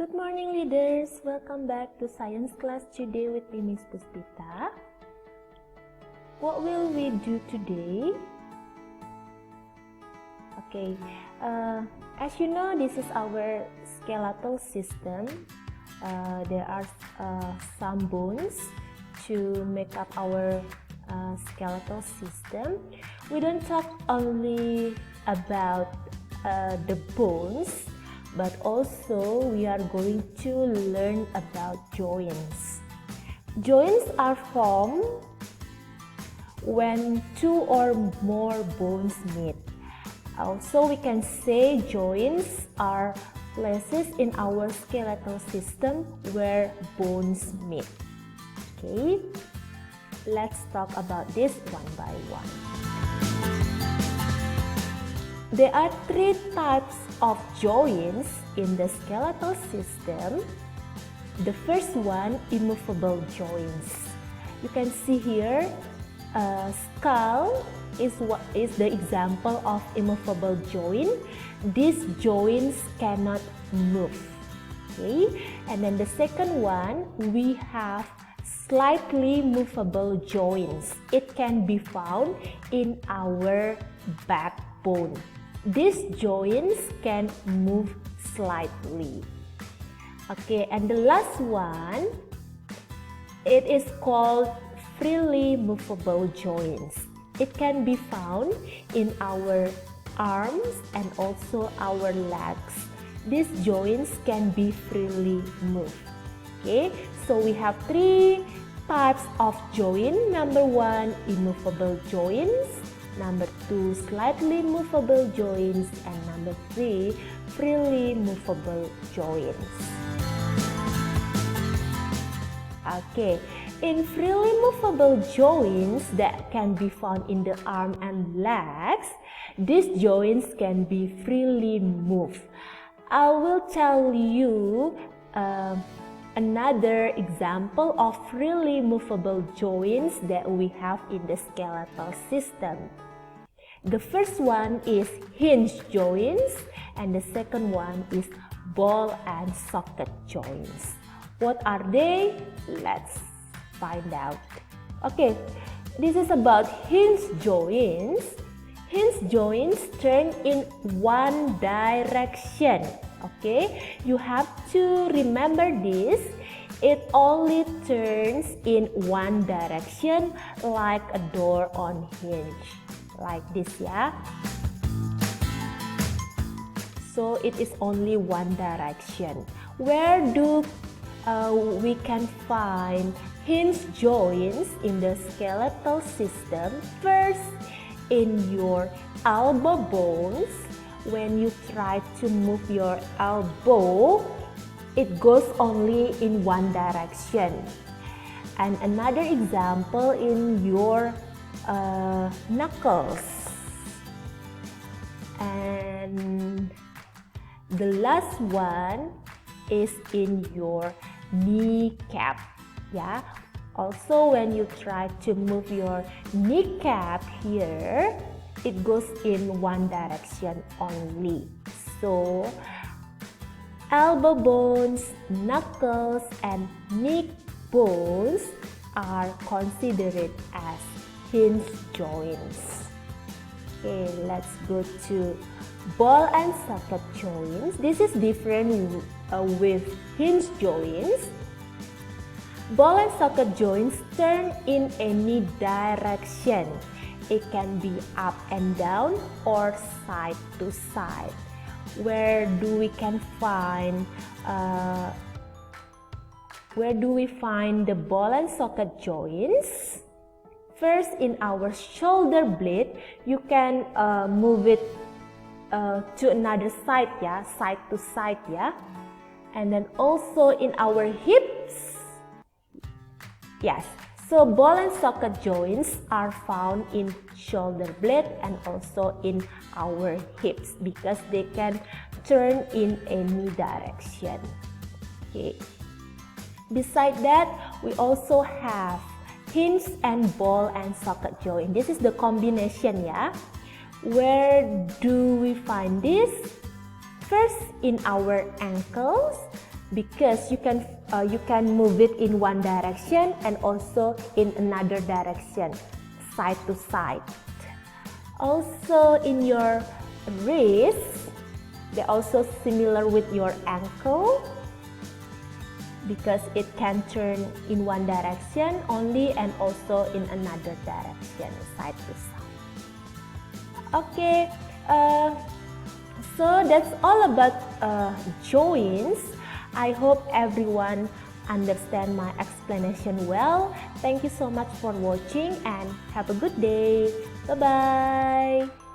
Good morning, leaders. Welcome back to science class today with me, Miss Puspita. What will we do today? Okay, as you know, this is our skeletal system. There are some bones to make up our skeletal system. We don't talk only about the bones, but also we are going to learn about joints. Joints are formed when two or more bones meet. Also, we can say joints are places in our skeletal system where bones meet. Okay, let's talk about this one by one. There are three types of joints in the skeletal system. The first one, immovable joints. You can see here, skull is the example of immovable joint. These joints cannot move. Okay, and then the second one, we have slightly movable joints. It can be found in our backbone. These joints can move slightly. Okay, and the last one, it is called freely movable joints. It can be found in our arms and also our legs. These joints can be freely moved. Okay, so we have three types of joint. Number one, immovable joints. Number two, slightly movable joints, and number three, freely movable joints. Okay, in freely movable joints that can be found in the arm and legs, these joints can be freely moved. I will tell you another example of freely movable joints that we have in the skeletal system. The first one is hinge joints, and the second one is ball and socket joints. What are they? Let's find out. Okay, this is about hinge joints. Hinge joints turn in one direction. Okay, you have to remember this. It only turns in one direction, like a door on hinge, like this, yeah. So it is only one direction. Where do we can find hinge joints in the skeletal system? First, in your elbow bones. When you try to move your elbow, it goes only in one direction. And another example, in your knuckles. And the last one is in your kneecap. Yeah, also when you try to move your kneecap here, it goes in one direction only. So elbow bones, knuckles, and knee bones are considered as hinge joints. Okay, let's go to ball and socket joints. This is different with hinge joints. Ball and socket joints turn in any direction. It can be up and down or side to side. Where do we find the ball and socket joints? First, in our shoulder blade, you can move it to another side, yeah, side to side, yeah. And then also in our hips, yes. So ball and socket joints are found in shoulder blade and also in our hips because they can turn in any direction. Okay. Besides that, we also have hinge and ball and socket joint. This is the combination, yeah. Where do we find this? First, in our ankles. because you can move it in one direction and also in another direction, side to side. Also in your wrist, they're also similar with your ankle, because it can turn in one direction only and also in another direction, side to side. Okay, so that's all about joints. I hope everyone understand my explanation well. Thank you so much for watching and have a good day. Bye bye.